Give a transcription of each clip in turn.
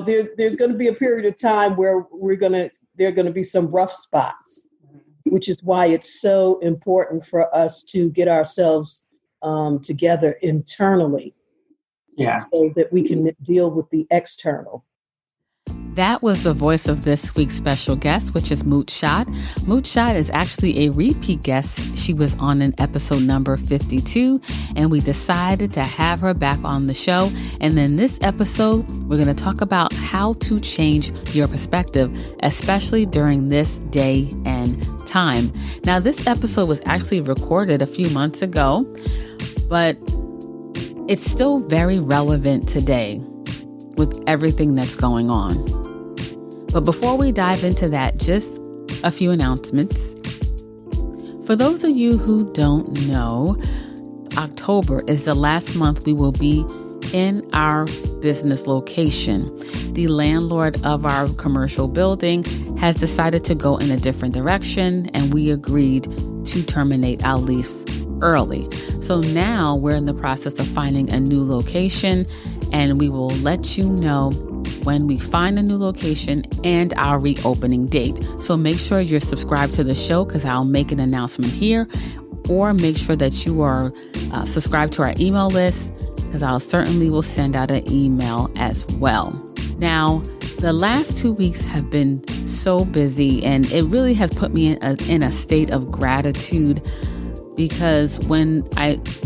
there's going to be a period of time where there are going to be some rough spots, which is why it's so important for us to get ourselves together internally, so that we can deal with the external. That was the voice of this week's special guest, which is Mut Shat. Mut Shat is actually a repeat guest. She was on an episode number 52, and we decided to have her back on the show. And then this episode, we're going to talk about how to change your perspective, especially during this day and time. Now, this episode was actually recorded a few months ago, but it's still very relevant today with everything that's going on. But before we dive into that, just a few announcements. For those of you who don't know, October is the last month we will be in our business location. The landlord of our commercial building has decided to go in a different direction, and we agreed to terminate our lease early. So now we're in the process of finding a new location, and we will let you know when we find a new location and our reopening date. So make sure you're subscribed to the show, because I'll make an announcement here, or make sure that you are subscribed to our email list, because I'll certainly will send out an email as well. Now, the last 2 weeks have been so busy, and it really has put me in a state of gratitude, because when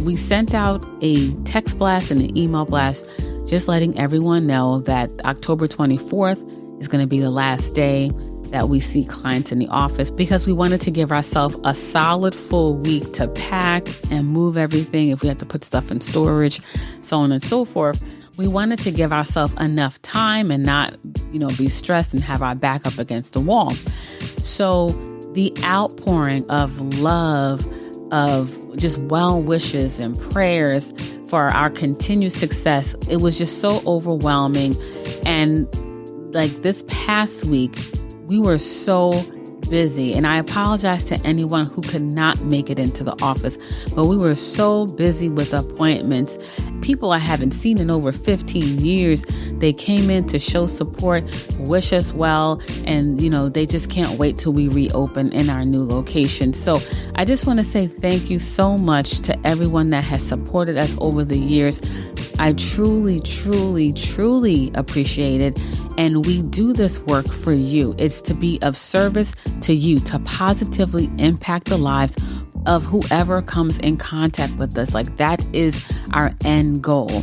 we sent out a text blast and an email blast, just letting everyone know that October 24th is going to be the last day that we see clients in the office, because we wanted to give ourselves a solid full week to pack and move everything. If we had to put stuff in storage, so on and so forth, we wanted to give ourselves enough time and not, be stressed and have our back up against the wall. So the outpouring of love, of just well wishes and prayers for our continued success, it was just so overwhelming. And like this past week, we were so busy, and I apologize to anyone who could not make it into the office, but we were so busy with appointments. People I haven't seen in over 15 years, they came in to show support, wish us well, and they just can't wait till we reopen in our new location. So I just want to say thank you so much to everyone that has supported us over the years. I truly, truly, truly appreciate it. And we do this work for you. It's to be of service to you, to positively impact the lives of whoever comes in contact with us. Like, that is our end goal.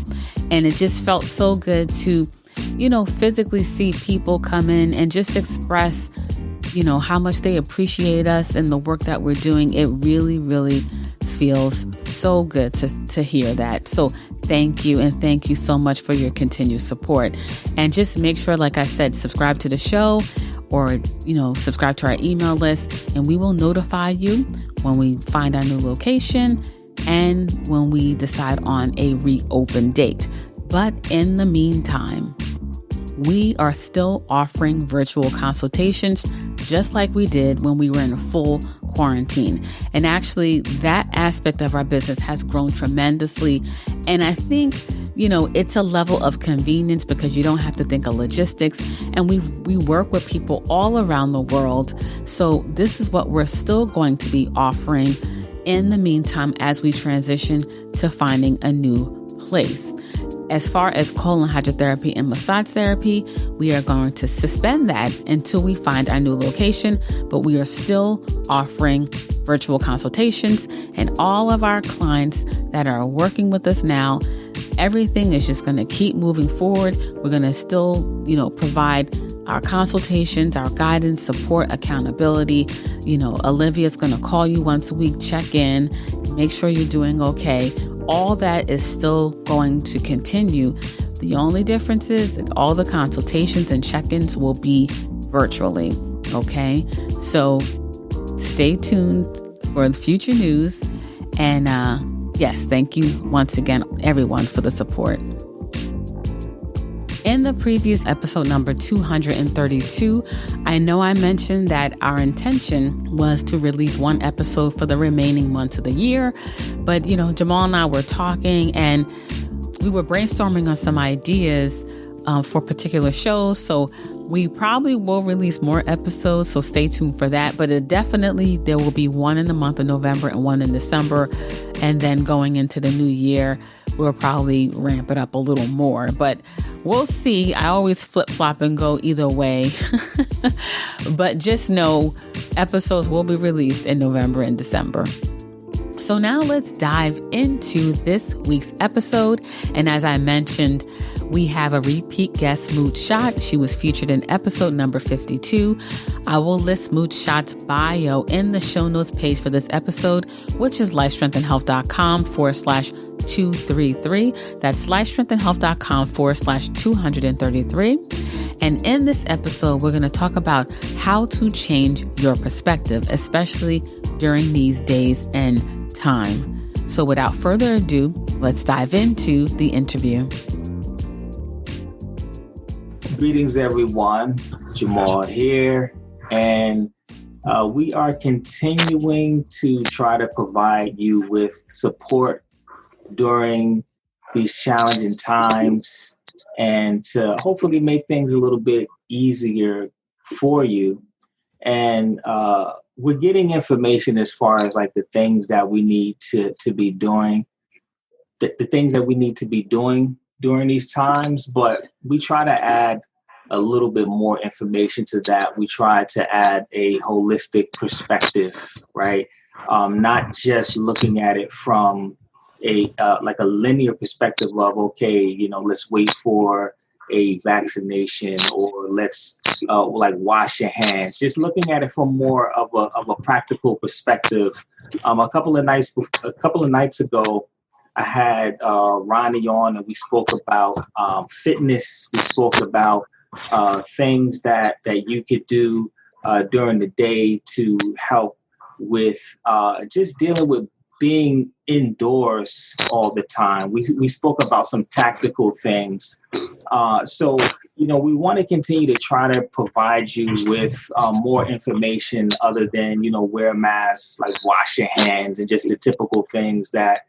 And it just felt so good to, physically see people come in and just express, how much they appreciate us and the work that we're doing. It really, really feels so good to hear that. So thank you. And thank you so much for your continued support. And just make sure, like I said, subscribe to the show, or, subscribe to our email list, and we will notify you when we find our new location and when we decide on a reopen date. But in the meantime, we are still offering virtual consultations, just like we did when we were in full quarantine. And actually, that aspect of our business has grown tremendously. And I think, it's a level of convenience, because you don't have to think of logistics. And we work with people all around the world. So this is what we're still going to be offering in the meantime, as we transition to finding a new place. As far as colon hydrotherapy and massage therapy, we are going to suspend that until we find our new location, but we are still offering virtual consultations. And all of our clients that are working with us now, everything is just going to keep moving forward. We're going to still, provide our consultations, our guidance, support, accountability. Olivia's going to call you once a week, check in, make sure you're doing okay. All that is still going to continue. The only difference is that all the consultations and check-ins will be virtually. Okay. So stay tuned for the future news. And yes, thank you once again, everyone, for the support. In the previous episode number 232, I know I mentioned that our intention was to release one episode for the remaining months of the year. But, Jamal and I were talking, and we were brainstorming on some ideas for particular shows. So we probably will release more episodes. So stay tuned for that. But there will be one in the month of November and one in December. And then going into the new year, we'll probably ramp it up a little more. But we'll see. I always flip-flop and go either way. But just know episodes will be released in November and December. So now let's dive into this week's episode. And as I mentioned, we have a repeat guest, Mut Shat. She was featured in episode number 52. I will list Mut Shat's bio in the show notes page for this episode, which is lifestrengthandhealth.com/233. That's lifestrengthandhealth.com/233. And in this episode, we're going to talk about how to change your perspective, especially during these days and time. So without further ado, let's dive into the interview. Greetings, everyone. Jamal here. And we are continuing to try to provide you with support during these challenging times and to hopefully make things a little bit easier for you. And we're getting information as far as like the things that we need to be doing, the things that we need to be doing during these times, but we try to add a little bit more information to that. We try to add a holistic perspective, right? Not just looking at it from a like a linear perspective of, okay, let's wait for a vaccination or let's like wash your hands. Just looking at it from more of a practical perspective. A couple of nights ago, I had Ronnie on and we spoke about fitness. We spoke about things that you could do during the day to help with just dealing with being indoors all the time. We spoke about some tactical things. So, we want to continue to try to provide you with more information other than, wear masks, like wash your hands and just the typical things that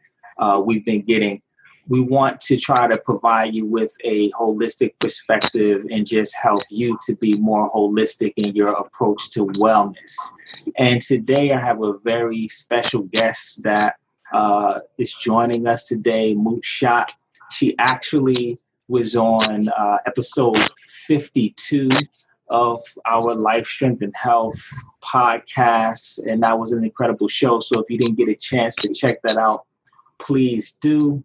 we've been getting. We want to try to provide you with a holistic perspective and just help you to be more holistic in your approach to wellness. And today I have a very special guest that is joining us today, Mut Shat. She actually was on episode 52 of our Life, Strength, and Health podcast, and that was an incredible show. So if you didn't get a chance to check that out, please do.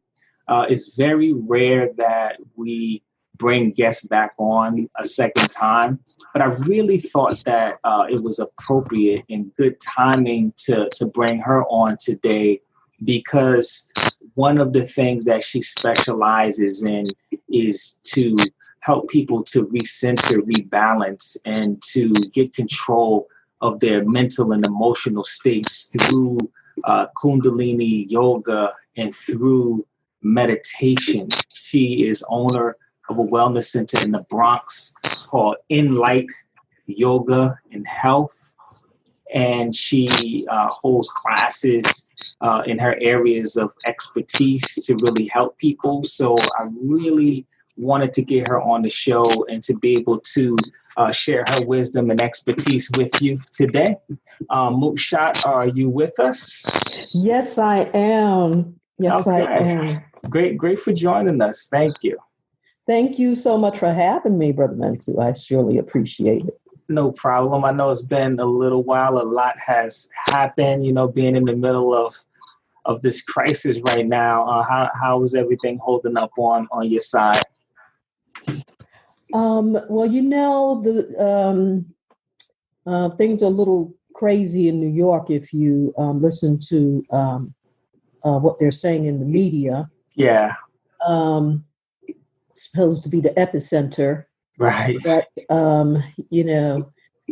It's very rare that we bring guests back on a second time, but I really thought that it was appropriate and good timing to bring her on today, because one of the things that she specializes in is to help people to recenter, rebalance, and to get control of their mental and emotional states through Kundalini Yoga and through meditation. She is owner of a wellness center in the Bronx called Light Yoga and Health, and she holds classes in her areas of expertise to really help people. So I really wanted to get her on the show and to be able to share her wisdom and expertise with you today. Mut Shat, are you with us? Yes, I am. Yes, okay. I am. Great for joining us. Thank you. Thank you so much for having me, Brother Mentu. I surely appreciate it. No problem. I know it's been a little while. A lot has happened, being in the middle of this crisis right now. How is everything holding up on your side? Well, the things are a little crazy in New York if you listen to what they're saying in the media. Yeah. Supposed to be the epicenter. Right. But,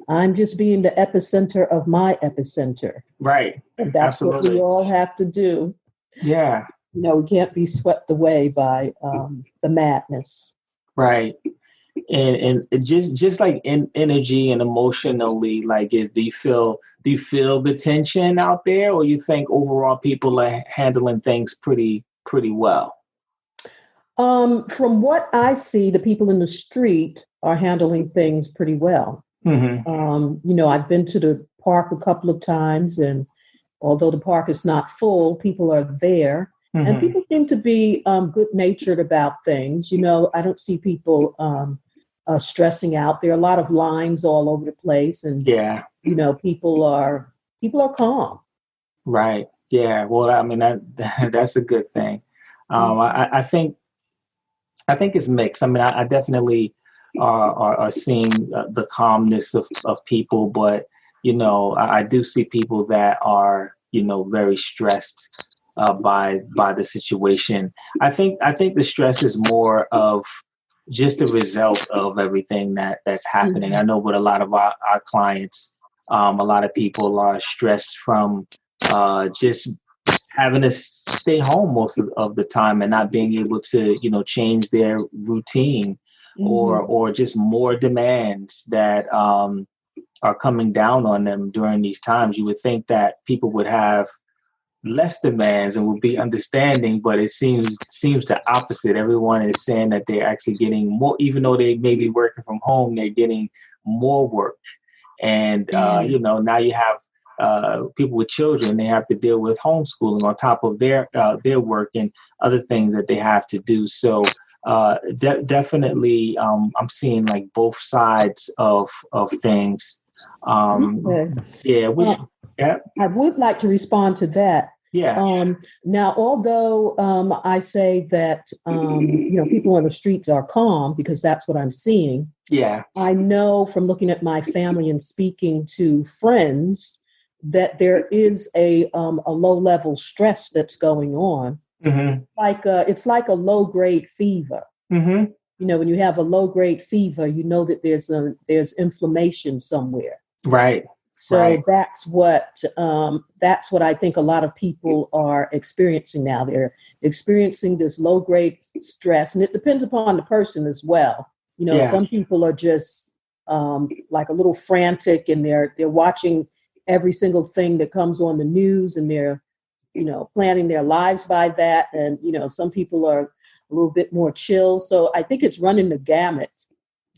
I'm just being the epicenter of my epicenter. Right. And that's Absolutely. What we all have to do. Yeah. We can't be swept away by the madness. Right. And just like in energy and emotionally, like do you feel the tension out there, or you think overall people are handling things pretty well? From what I see, the people in the street are handling things pretty well. I've been to the park a couple of times, and although the park is not full, people are there. And people seem to be good-natured about things. I don't see people stressing out. There are a lot of lines all over the place, and people are calm. Right. Yeah. Well, I mean that's a good thing. I think it's mixed. I mean, I definitely are seeing the calmness of people, but I do see people that are very stressed by the situation. I think the stress is more of just a result of everything that's happening. I know with a lot of our clients, a lot of people are stressed from just having to stay home most of the time and not being able to change their routine, or just more demands that are coming down on them during these times. You would think that people would have less demands and will be understanding, but it seems the opposite. Everyone is saying that they're actually getting more, even though they may be working from home, they're getting more work. And now you have people with children. They have to deal with homeschooling on top of their work and other things that they have to do. So definitely, I'm seeing like both sides of things. I would like to respond to that. Yeah. Now, although I say that people on the streets are calm because that's what I'm seeing. Yeah. I know from looking at my family and speaking to friends that there is a low level stress that's going on. It's like a low grade fever. When you have a low grade fever, you know that there's inflammation somewhere. Right. So that's what I think a lot of people are experiencing now. They're experiencing this low grade stress, and it depends upon the person as well. Some people are just like a little frantic, and they're watching every single thing that comes on the news, and they're planning their lives by that. And some people are a little bit more chill. So I think it's running the gamut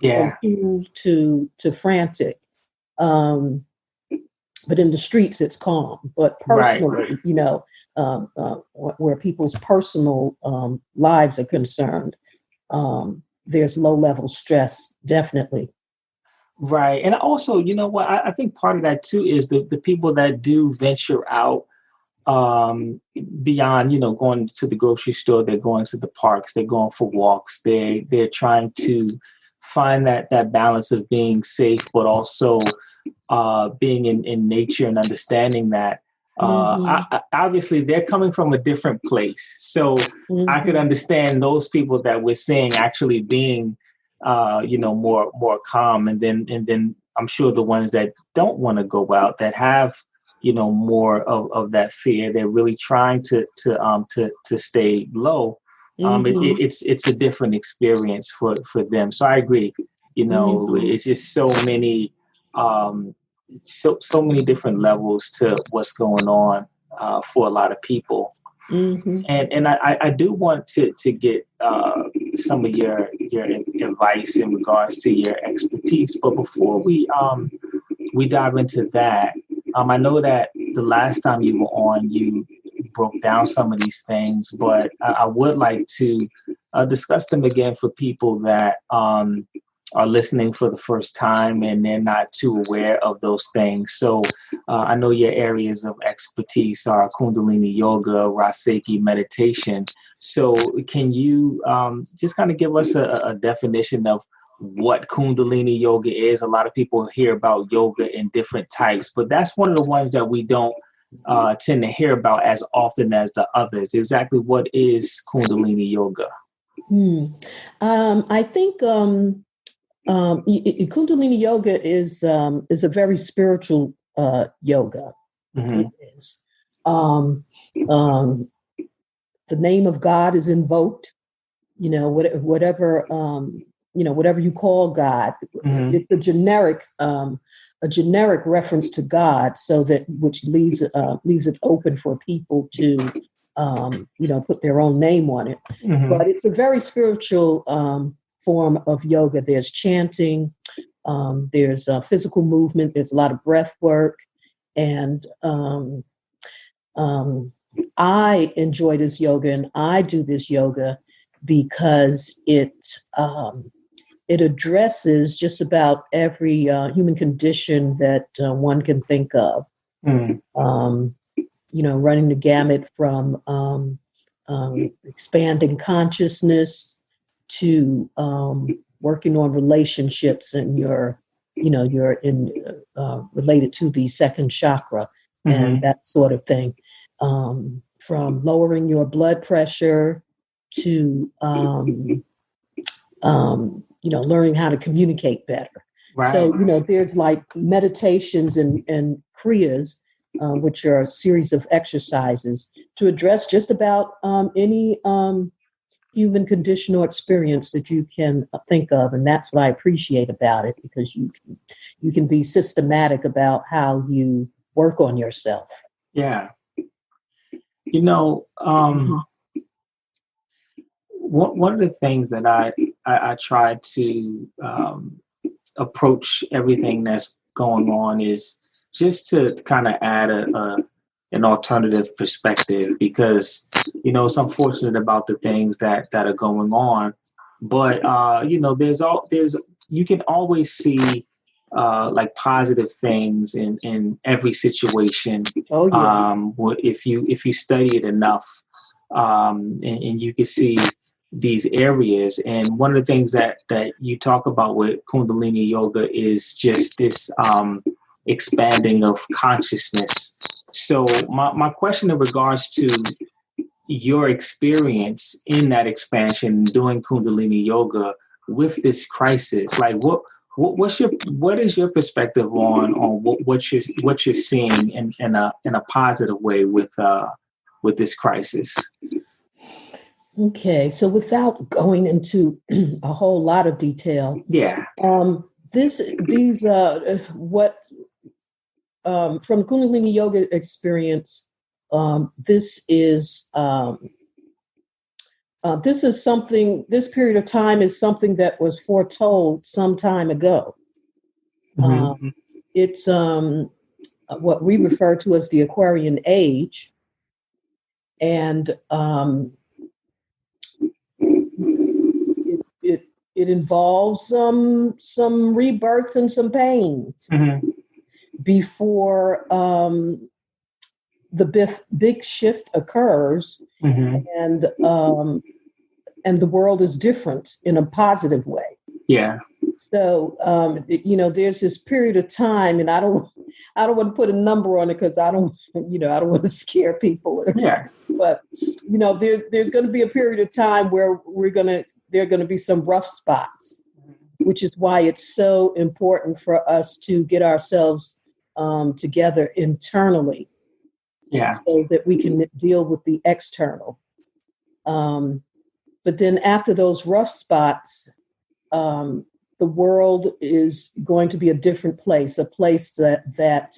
from cool to frantic. But in the streets, it's calm. But personally, where people's personal lives are concerned, there's low-level stress, definitely. Right. And also, I think part of that, too, is the people that do venture out beyond, going to the grocery store, they're going to the parks, they're going for walks, they're trying to find that balance of being safe, but also being in nature and understanding that obviously they're coming from a different place. So I could understand those people that we're seeing actually being, more calm. And then I'm sure the ones that don't want to go out, that have, more of that fear, they're really trying to stay low. It's a different experience for them. So I agree. It's just so many, so many different levels to what's going on for a lot of people. And I do want to get some of your advice in regards to your expertise. But before we dive into that, I know that the last time you were on, you broke down some of these things, but I would like to discuss them again for people that are listening for the first time and they're not too aware of those things. So I know your areas of expertise are Kundalini Yoga, Sekhi meditation. So can you just kind of give us a definition of what Kundalini Yoga is? A lot of people hear about yoga in different types, but that's one of the ones that we don't tend to hear about as often as the others. Exactly what is Kundalini Yoga? I think Kundalini Yoga is a very spiritual yoga. It is. The name of God is invoked. Whatever you call God, it's a generic reference to God, so that which leaves it open for people to put their own name on it. Mm-hmm. But it's a very spiritual form of yoga. There's chanting, there's physical movement, there's a lot of breath work. And I enjoy this yoga, and I do this yoga because it addresses just about every human condition that one can think of. Running the gamut from expanding consciousness to working on relationships, and you're related to the second chakra and that sort of thing. From lowering your blood pressure to learning how to communicate better. Right. So there's like meditations and kriyas, which are a series of exercises to address just about any human condition or experience that you can think of. And that's what I appreciate about it, because you can be systematic about how you work on yourself. Yeah. One of the things that I try to approach everything that's going on is just to kind of add an alternative perspective, because it's unfortunate about the things that are going on, but there's you can always see like positive things in every situation. Oh, yeah. If you study it enough, and you can see these areas. And one of the things that you talk about with Kundalini Yoga is just this expanding of consciousness. So my question in regards to your experience in that expansion, doing Kundalini Yoga with this crisis, like what is your perspective on what you're seeing in a positive way with this crisis? Okay, so without going into a whole lot of detail, from Kundalini Yoga experience, this is something. This period of time is something that was foretold some time ago. It's what we refer to as the Aquarian age, and it involves some rebirth and some pains before the big shift occurs, and the world is different in a positive way. Yeah. So there's this period of time, and I don't want to put a number on it because I don't want to scare people. Yeah. But there's going to be a period of time where there are going to be some rough spots, which is why it's so important for us to get ourselves together internally, so that we can deal with the external. But then after those rough spots, the world is going to be a different place, a place that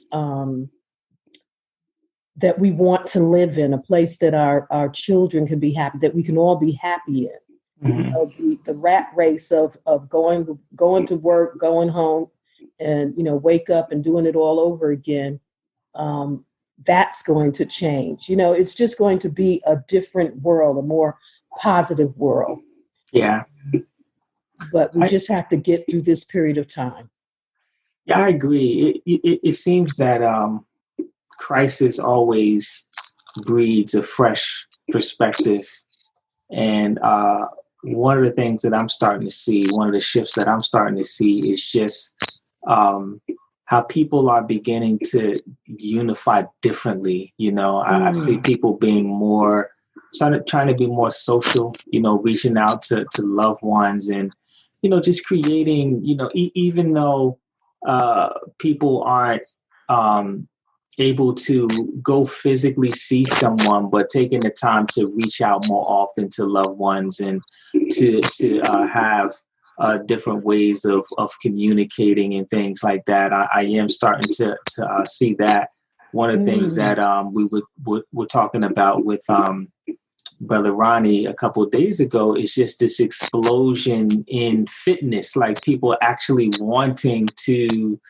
we want to live in, a place that our children can be happy, that we can all be happy in. The rat race of going to work, going home, and wake up and doing it all over again. That's going to change. It's just going to be a different world, a more positive world. Yeah. But we just have to get through this period of time. Yeah, I agree. It seems that crisis always breeds a fresh perspective. And one of the things that I'm starting to see, one of the shifts that I'm starting to see is just how people are beginning to unify differently. I see people being more, trying to be more social, reaching out to loved ones, and, just creating, even though people aren't able to go physically see someone, but taking the time to reach out more often to loved ones, and to have different ways of communicating and things like that. I am starting to see that one of the things that we're talking about with Brother Ronnie a couple of days ago is just this explosion in fitness, like people actually wanting to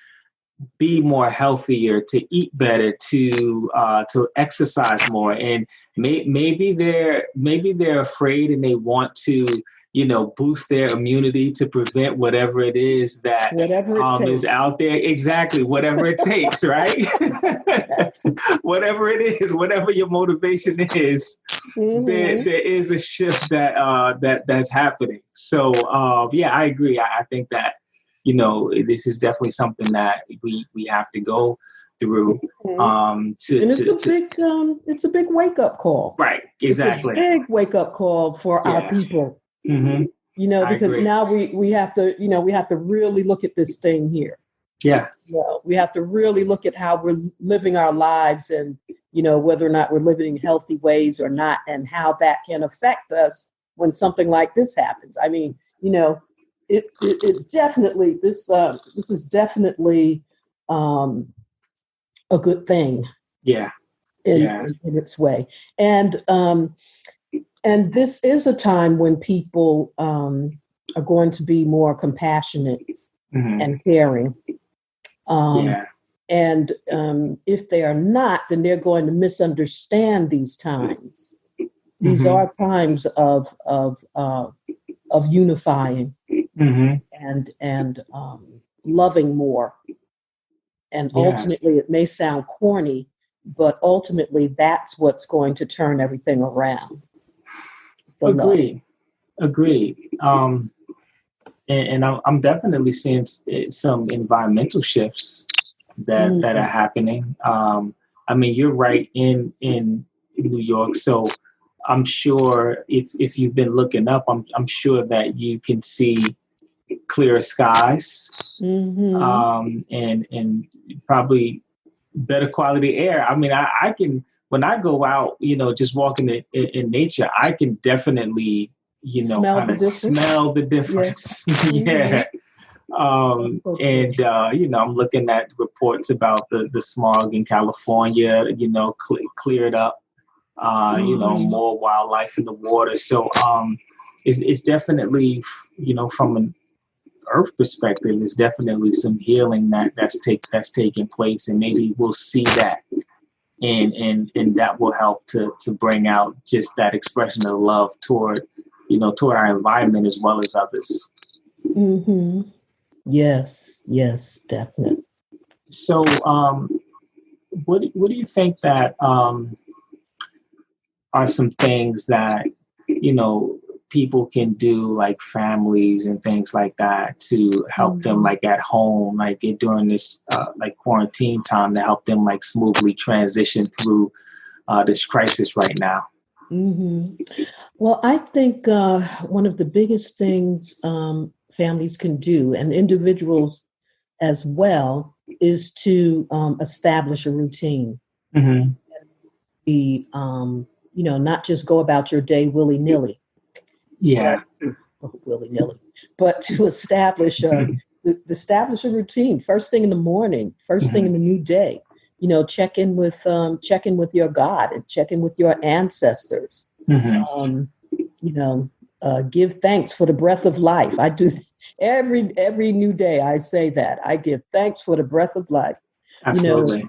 be more healthier, to eat better, to exercise more, and maybe they're afraid and they want to, boost their immunity to prevent whatever it is that is out there. Exactly, whatever it takes, right? Whatever it is, whatever your motivation is, there is a shift that's happening. So I agree. I think that this is definitely something that we have to go through. It's a big wake up call. Right. Exactly. It's a big wake up call for our people. Mm-hmm. Because now we have to really look at this thing here. Yeah. We have to really look at how we're living our lives and, whether or not we're living in healthy ways or not, and how that can affect us when something like this happens. I mean, it definitely, this is definitely a good thing. Yeah. In its way. And this is a time when people are going to be more compassionate and caring. And if they are not, then they're going to misunderstand these times. These are times of unifying and loving more. And ultimately, it may sound corny, but ultimately, that's what's going to turn everything around. Agreed. And I'm definitely seeing some environmental shifts that are happening. I mean, you're right in New York, so I'm sure if you've been looking up, I'm sure that you can see clearer skies, and probably better quality air. I mean, I can, when I go out, just walking in nature, I can definitely, smell the difference. Yeah. I'm looking at reports about the smog in California, cleared up, more wildlife in the water. So it's definitely, from an Earth perspective, there's definitely some healing that's taking place, and maybe we'll see that, and that will help to bring out just that expression of love toward our environment as well as others. Yes, definitely. So, what do you think that are some things that people can do, like families and things like that, to help them, like at home, like during this like quarantine time, to help them like smoothly transition through this crisis right now? Well, I think one of the biggest things families can do, and individuals as well, is to establish a routine. Be not just go about your day willy-nilly. Willy-nilly, but to establish a routine. First thing in the morning, first thing in the new day, check in with your God and check in with your ancestors. Give thanks for the breath of life. I do every new day. I say that I give thanks for the breath of life. Absolutely.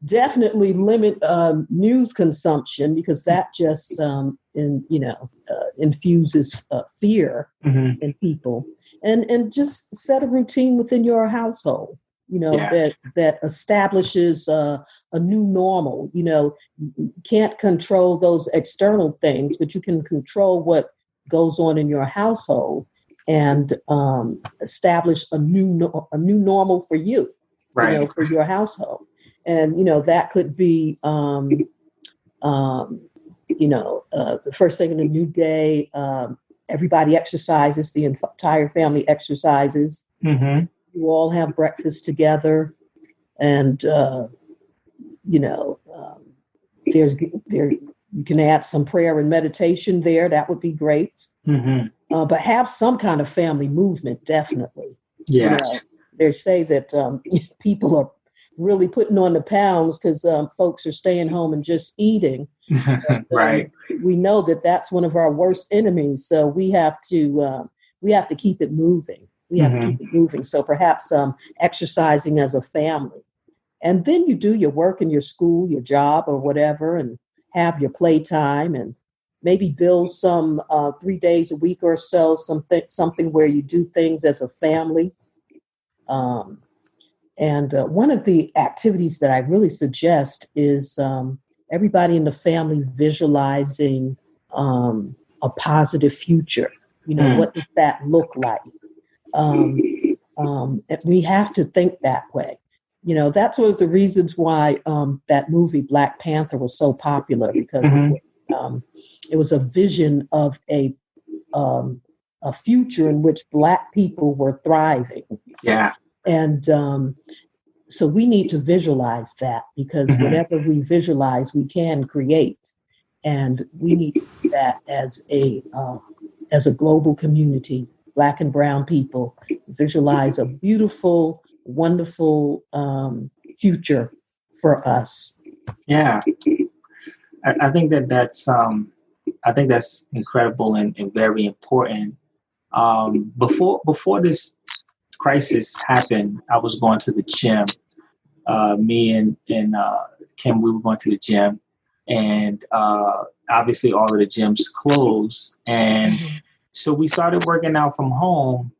Definitely limit news consumption, because that just infuses fear in people, and just set a routine within your household, that establishes a new normal. You can't control those external things, but you can control what goes on in your household, and establish a new normal for you, for your household. And, that could be, the first thing in a new day, everybody exercises, the entire family exercises. You all have breakfast together, and, you can add some prayer and meditation there. That would be great. But have some kind of family movement, definitely. They say that people really putting on the pounds because folks are staying home and just eating. And, Right. We know that that's one of our worst enemies. So we have to keep it moving. We have to keep it moving. So perhaps exercising as a family. And then you do your work in your school, your job or whatever, and have your playtime and maybe build some 3 days a week or so, something where you do things as a family. And one of the activities that I really suggest is everybody in the family visualizing a positive future. What does that look like? We have to think that way. That's one of the reasons why that movie Black Panther was so popular, because it was a vision of a future in which Black people were thriving. Yeah. And so we need to visualize that, because whatever we visualize, we can create. And we need that as a global community, Black and brown people, visualize a beautiful, wonderful future for us. Yeah. I think that's incredible and very important. Before this crisis happened, I was going to the gym. Me and Kim, we were going to the gym, and obviously all of the gyms closed, and so we started working out from home.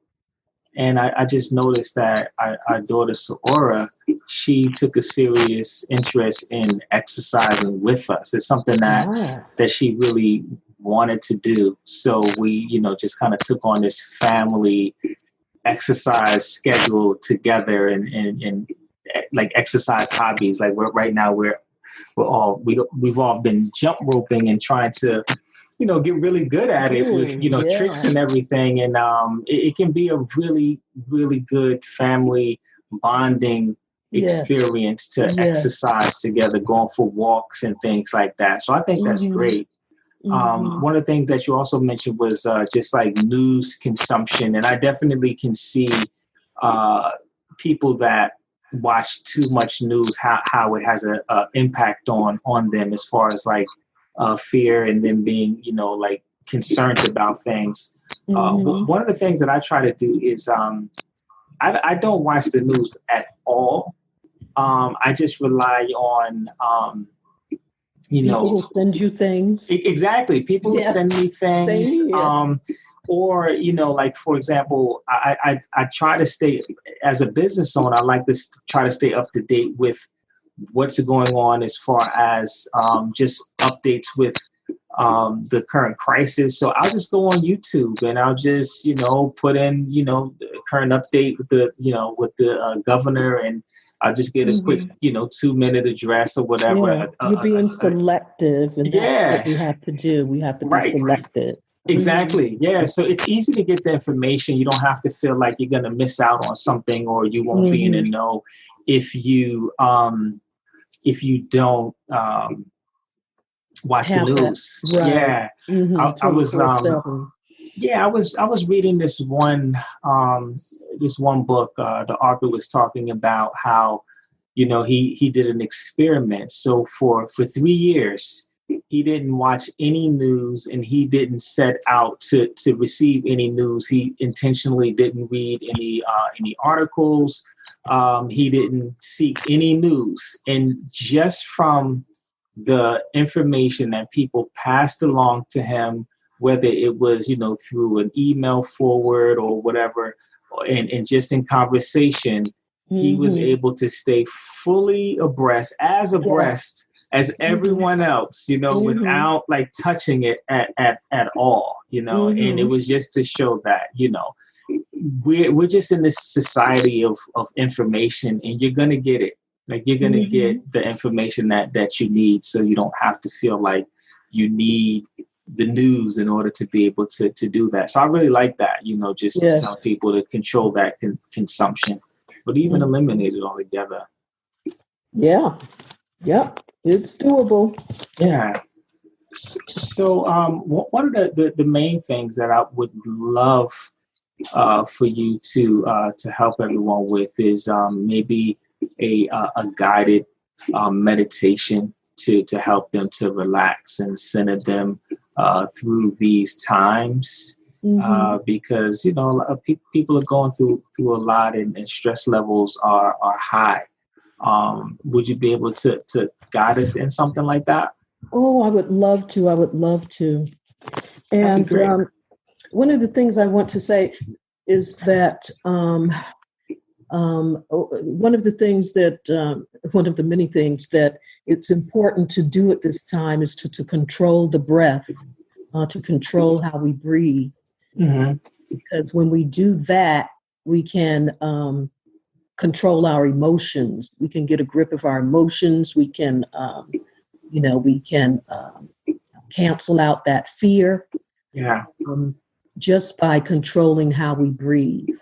And I just noticed that our daughter Seora, she took a serious interest in exercising with us. It's something that she really wanted to do. So we, just kind of took on this family exercise schedule together, and like exercise hobbies. Like we've all been jump roping and trying to get really good at it with tricks and everything, and it can be a really, really good family bonding experience to exercise together, going for walks and things like that. So I think that's great. One of the things that you also mentioned was just like news consumption, and I definitely can see people that watch too much news, how it has a impact on them, as far as like fear and them being like concerned about things. One of the things that I try to do is I don't watch the news at all. I just rely on people who send you things. Exactly. People who send me things. Or, like, for example, I try to stay, as a business owner, I like to try to stay up to date with what's going on as far as just updates with the current crisis. So I'll just go on YouTube and I'll just, put in, the current update with the governor, and I'll just get a quick, 2-minute address or whatever. You're being selective, and that's what we have to do. We have to be selective. Exactly. Yeah. So it's easy to get the information. You don't have to feel like you're going to miss out on something, or you won't be in the know if you don't watch the news. Right. Yeah. I was I was reading this one book. The author was talking about how, he did an experiment. So for 3 years, he didn't watch any news, and he didn't set out to receive any news. He intentionally didn't read any articles. He didn't seek any news. And just from the information that people passed along to him, whether it was, through an email forward or whatever, and just in conversation, he was able to stay fully abreast as everyone else, without like touching it at all, and it was just to show that, we're just in this society of information, and you're going to get it. Like, you're going to get the information that you need, so you don't have to feel like you need the news in order to be able to do that. So I really like that, just telling people to control that consumption, but even eliminate it altogether. Yeah. Yep. It's doable. Yeah. So one of the main things that I would love for you to help everyone with is maybe a guided meditation to help them to relax and center them through these times. Because, you know, people are going through a lot, and stress levels are high. Would you be able to guide us in something like that? Oh, I would love to. I would love to. And one of the things I want to say is that one of the many things that it's important to do at this time is to control the breath, to control how we breathe. Because when we do that, we can control our emotions. We can get a grip of our emotions. We can, cancel out that fear. Yeah. Just by controlling how we breathe.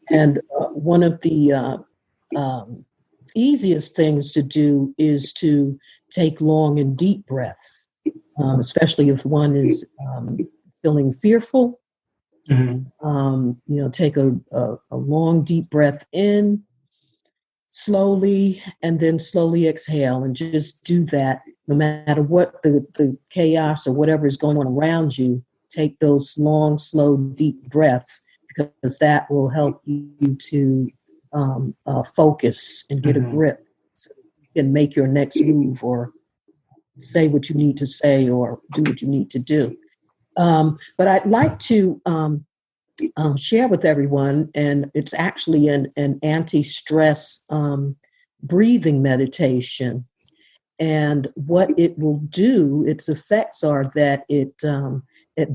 And one of the easiest things to do is to take long and deep breaths, especially if one is feeling fearful. Take a long, deep breath in slowly, and then slowly exhale, and just do that no matter what the chaos or whatever is going on around you. Take those long, slow, deep breaths, because that will help you to focus and get a grip, so you can make your next move or say what you need to say or do what you need to do. But I'd like to share with everyone, and it's actually an anti-stress breathing meditation. And what it will do, its effects are that it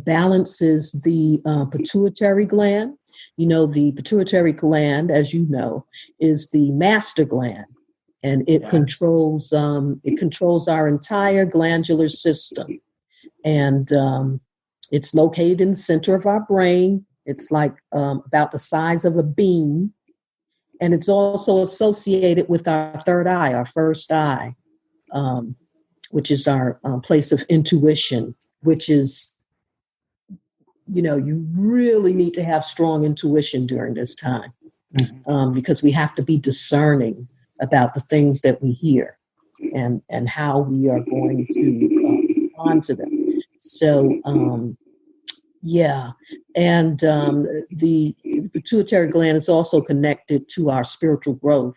balances the pituitary gland. You know, the pituitary gland, as you know, is the master gland, and it controls our entire glandular system. And it's located in the center of our brain. It's like about the size of a bean, and it's also associated with our third eye, our first eye. Which is our place of intuition, which is, you really need to have strong intuition during this time, because we have to be discerning about the things that we hear and how we are going to respond to them. So, and the pituitary gland is also connected to our spiritual growth,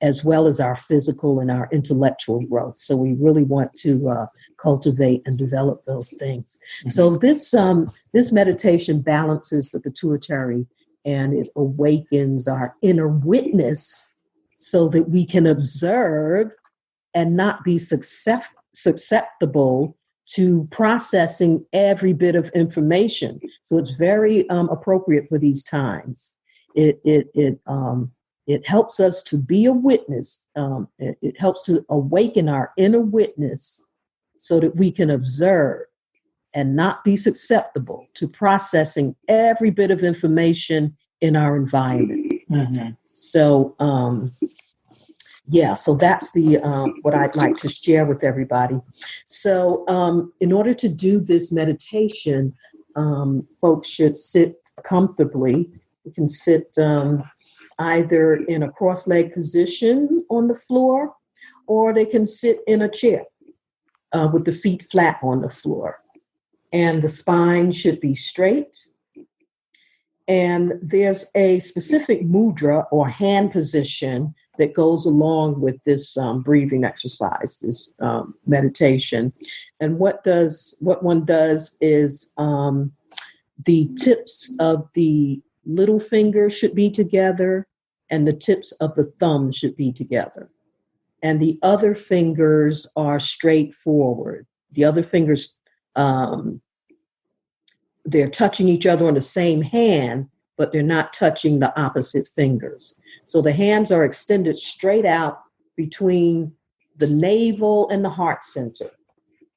as well as our physical and our intellectual growth. So we really want to cultivate and develop those things. So this meditation balances the pituitary, and it awakens our inner witness so that we can observe and not be susceptible to processing every bit of information. So it's very appropriate for these times. It helps us to be a witness. It helps to awaken our inner witness so that we can observe and not be susceptible to processing every bit of information in our environment. So, so that's the what I'd like to share with everybody. So in order to do this meditation, folks should sit comfortably. You can sit either in a cross-legged position on the floor, or they can sit in a chair with the feet flat on the floor. And the spine should be straight. And there's a specific mudra or hand position that goes along with this breathing exercise, this meditation. And what one does is the tips of the little finger should be together, and the tips of the thumb should be together. And the other fingers are straight forward. The other fingers, they're touching each other on the same hand, but they're not touching the opposite fingers. So the hands are extended straight out between the navel and the heart center.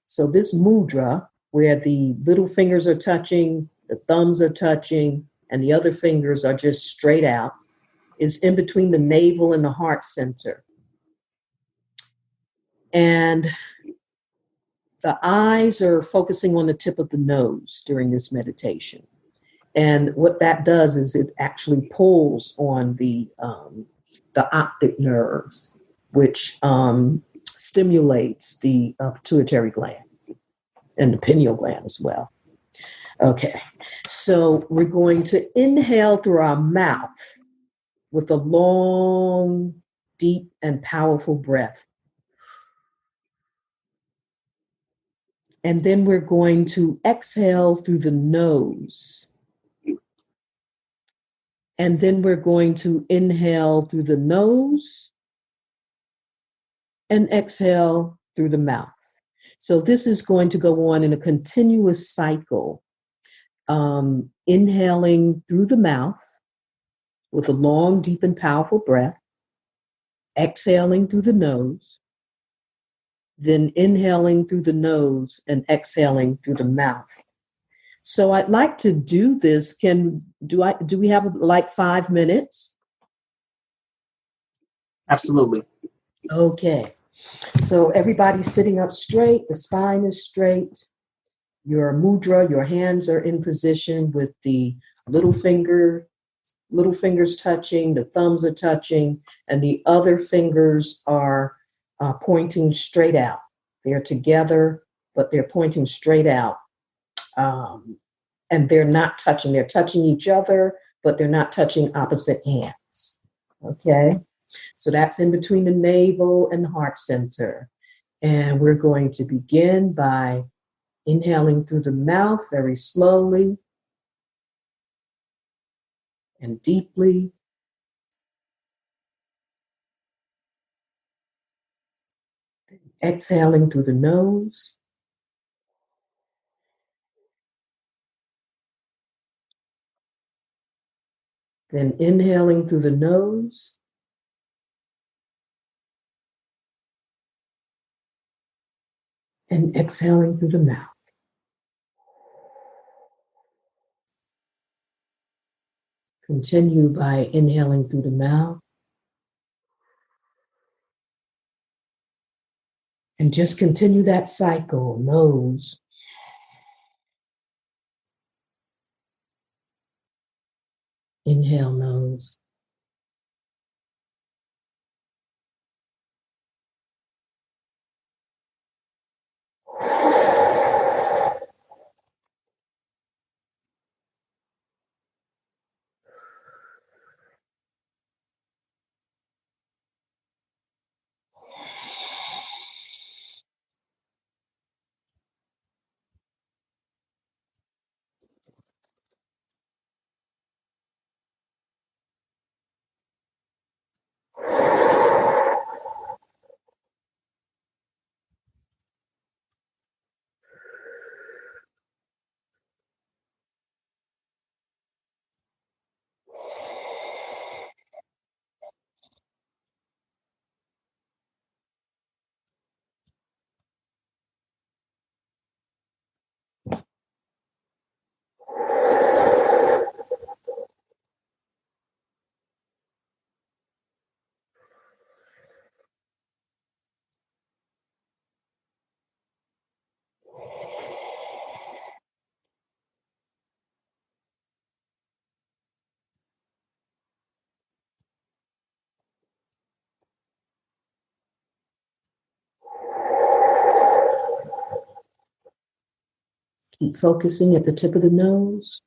So this mudra, where the little fingers are touching, the thumbs are touching, and the other fingers are just straight out, is in between the navel and the heart center. And the eyes are focusing on the tip of the nose during this meditation. And what that does is it actually pulls on the the optic nerves, which stimulates the pituitary gland and the pineal gland as well. Okay, so we're going to inhale through our mouth with a long, deep, and powerful breath. And then we're going to exhale through the nose. And then we're going to inhale through the nose and exhale through the mouth. So this is going to go on in a continuous cycle, inhaling through the mouth with a long, deep, and powerful breath, exhaling through the nose, then inhaling through the nose and exhaling through the mouth. So I'd like to do this. Do we have like 5 minutes? Absolutely. Okay. So everybody's sitting up straight, the spine is straight, your mudra, your hands are in position with the little fingers touching, the thumbs are touching, and the other fingers are pointing straight out. They're together, but they're pointing straight out. And they're not touching. They're touching each other, but they're not touching opposite hands. Okay? So that's in between the navel and heart center. And we're going to begin by inhaling through the mouth very slowly and deeply. Exhaling through the nose. Then inhaling through the nose. And exhaling through the mouth. Continue by inhaling through the mouth. And just continue that cycle. Nose. Inhale, nose. Keep focusing at the tip of the nose.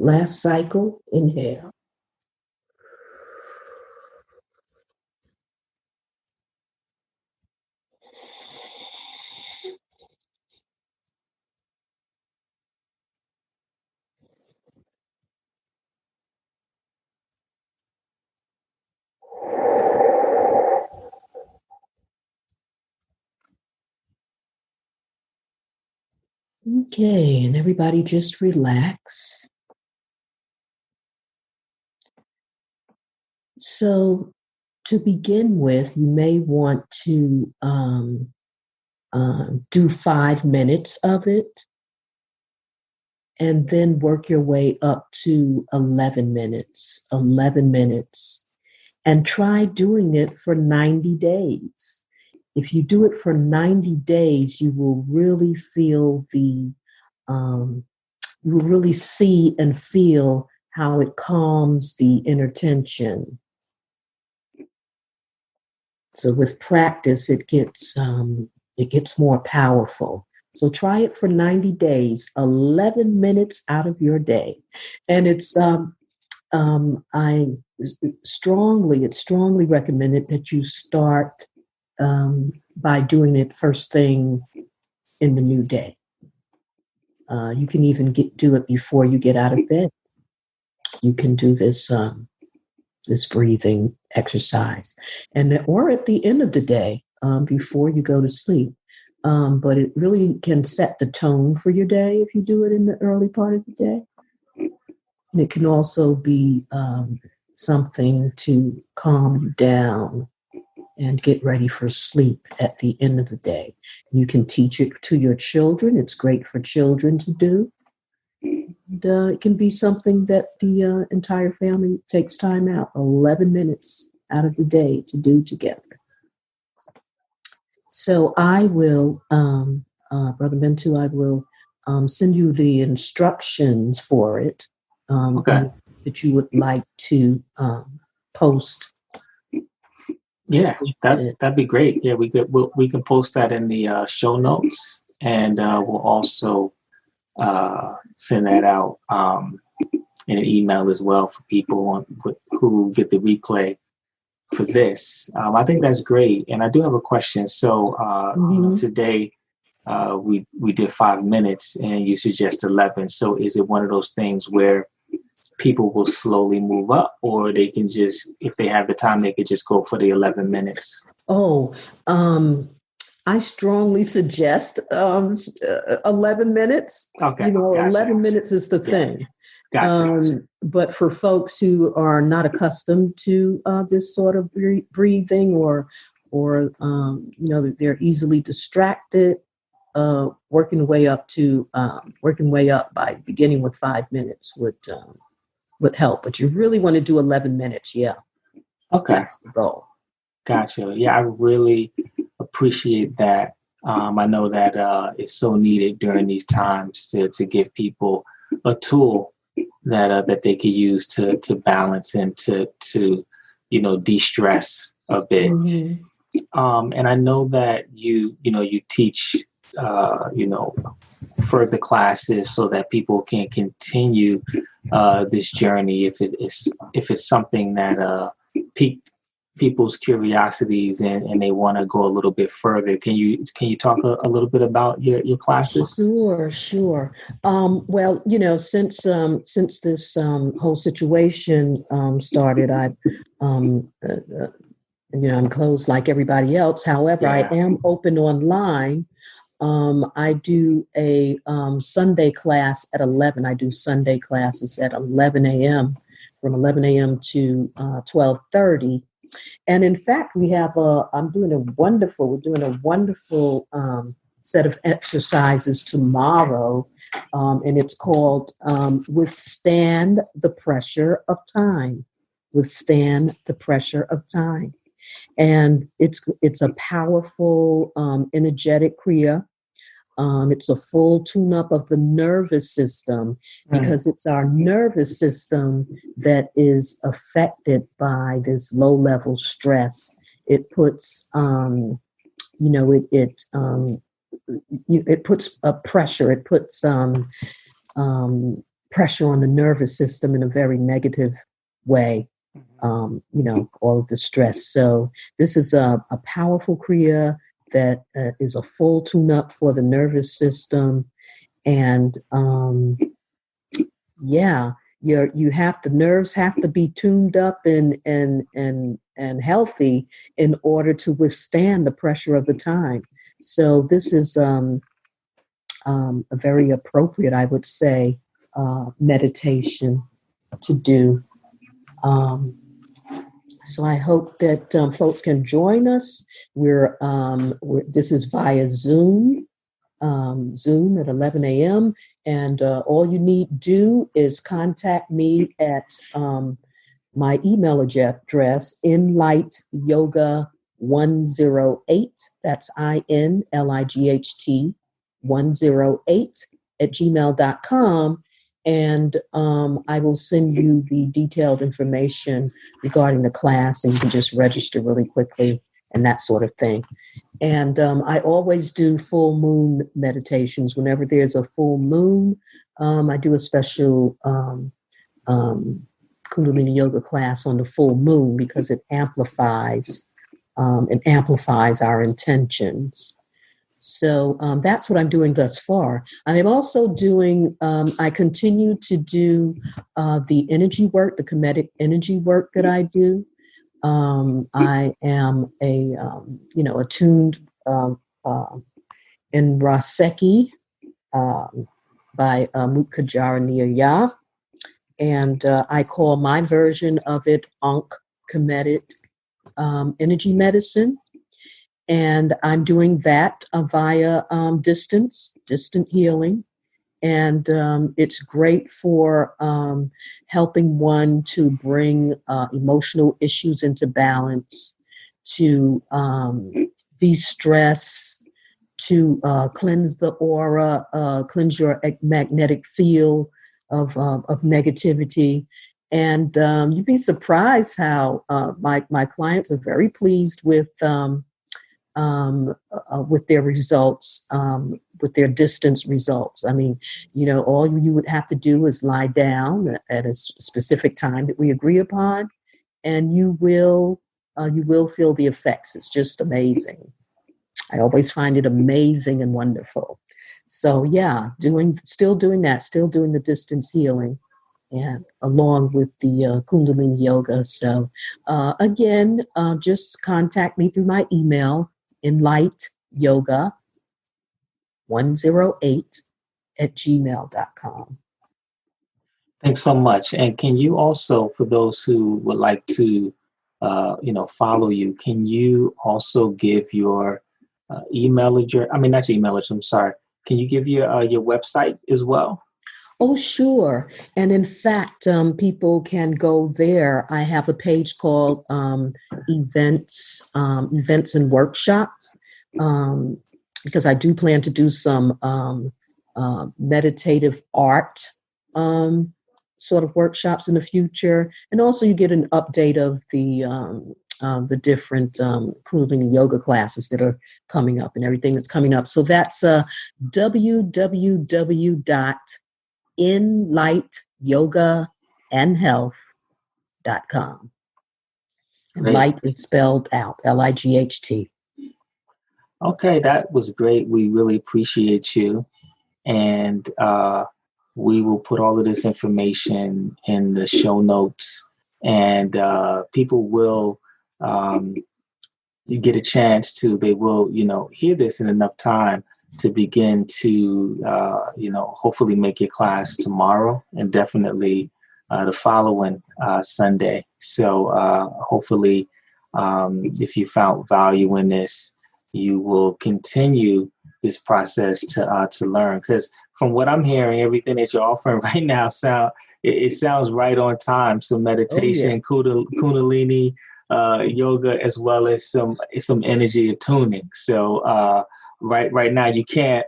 Last cycle, inhale. Okay, and everybody just relax. So to begin with, you may want to do 5 minutes of it and then work your way up to 11 minutes, and try doing it for 90 days. If you do it for 90 days, you will really feel you will really see and feel how it calms the inner tension. So with practice, it gets more powerful. So try it for 90 days, 11 minutes out of your day. And it's strongly recommended that you start by doing it first thing in the new day. You can even do it before you get out of bed. You can do this breathing exercise, or at the end of the day before you go to sleep. But it really can set the tone for your day if you do it in the early part of the day. And it can also be something to calm you down and get ready for sleep at the end of the day. You can teach it to your children. It's great for children to do. And, it can be something that the entire family takes time out, 11 minutes out of the day to do together. So I will, Brother Mentu, I will send you the instructions for it that you would like to post. Yeah, that'd be great. Yeah, we can post that in the show notes, and we'll also send that out in an email as well for people who get the replay for this. I think that's great, and I do have a question. So today we did 5 minutes, and you suggest 11. So is it one of those things where people will slowly move up, or they can just, if they have the time, they could just go for the 11 minutes? I strongly suggest 11 minutes. Okay. Gotcha. 11 minutes is the thing. Gotcha. But for folks who are not accustomed to this sort of breathing, or they're easily distracted, working way up by beginning with 5 minutes would help. But you really want to do 11 minutes. Yeah. Okay. That's the goal. Gotcha. Yeah, I really appreciate that. I know that it's so needed during these times to give people a tool that they could use to balance and to de-stress a bit. Mm-hmm. And I know that you teach further classes so that people can continue this journey if it's something that piqued people's curiosities and they want to go a little bit further. Can you talk a little bit about your classes? Sure. Well, since this whole situation started, I'm closed like everybody else. However, I am open online. I do a Sunday class at 11. I do Sunday classes at 11 a.m. from 11 a.m. to 12:30. And in fact, we're doing a wonderful set of exercises tomorrow. And it's called Withstand the Pressure of Time. Withstand the Pressure of Time. And it's a powerful, energetic kriya. It's a full tune-up of the nervous system, because it's our nervous system that is affected by this low-level stress. It puts, it puts a pressure. It puts pressure on the nervous system in a very negative way. All of the stress. So this is a powerful Kriya that is a full tune-up for the nervous system. And the nerves have to be tuned up and healthy in order to withstand the pressure of the time. So this is a very appropriate, I would say, meditation to do. So I hope that folks can join us. This is via Zoom at 11 a.m. And all you need to do is contact me at my email address, inlightyoga108. That's INLIGHT 108 @gmail.com. And I will send you the detailed information regarding the class, and you can just register really quickly and that sort of thing. And I always do full moon meditations. Whenever there's a full moon, I do a special Kundalini Yoga class on the full moon because it amplifies our intentions. So that's what I'm doing thus far. I am also doing, I continue to do the energy work, the Kemetic energy work that I do. I am attuned in Sekhi by Mut Kajara. And I call my version of it Ankh Kemetic energy medicine. And I'm doing that via distant healing. And it's great for helping one to bring emotional issues into balance, to de-stress, to cleanse the aura, cleanse your magnetic field of negativity. And you'd be surprised how my clients are very pleased with their results, with their distance results. I mean, all you would have to do is lie down at a specific time that we agree upon, and you will feel the effects. It's just amazing. I always find it amazing and wonderful. So yeah, still doing the distance healing, and along with the Kundalini Yoga. So again, just contact me through my email, inlightyoga108 @gmail.com. Thanks so much. And can you also, for those who would like to, follow you, can you also give your email address? I mean, not your email address, I'm sorry. Can you give your website as well? Oh, sure. And in fact, people can go there. I have a page called events and workshops, because I do plan to do some meditative art sort of workshops in the future. And also you get an update of the different Kundalini Yoga classes that are coming up and everything that's coming up. So that's www.inlightyogaandhealth.com. And light is spelled out, LIGHT. Okay, that was great. We really appreciate you. And we will put all of this information in the show notes. And people will, you get a chance to, they will, hear this in enough time to begin to, hopefully make your class tomorrow and definitely the following Sunday. So hopefully, if you found value in this, you will continue this process to learn. Because from what I'm hearing, everything that you're offering right now it sounds right on time. So meditation, Kundalini yoga, as well as some energy attuning. So right now you can't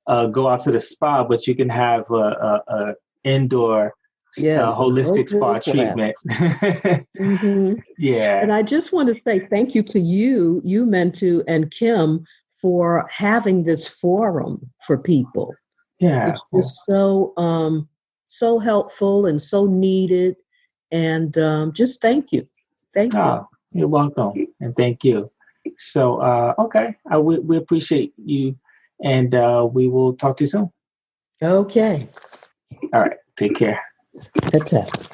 go out to the spa, but you can have a indoor holistic spa treatment. Mm-hmm. Yeah. And I just want to say thank you to you, Mentu, and Kim for having this forum for people. Yeah. It's just so helpful and so needed. And just thank you. Thank you. Oh, you're welcome. And thank you. So, okay. We appreciate you. And we will talk to you soon. Okay. All right. Take care. That's it.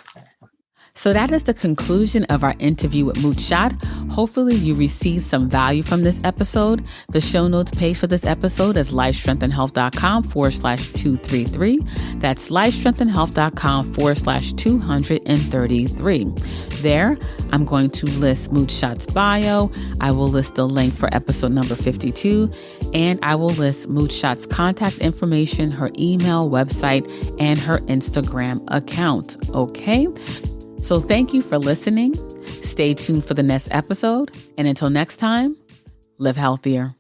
So that is the conclusion of our interview with Mut Shat. Hopefully you received some value from this episode. The show notes page for this episode is lifestrengthandhealth.com/233. That's lifestrengthandhealth.com/233. There, I'm going to list Mut Shat's bio. I will list the link for episode number 52, and I will list Mut Shat's contact information, her email, website, and her Instagram account. Okay? So thank you for listening. Stay tuned for the next episode. And until next time, live healthier.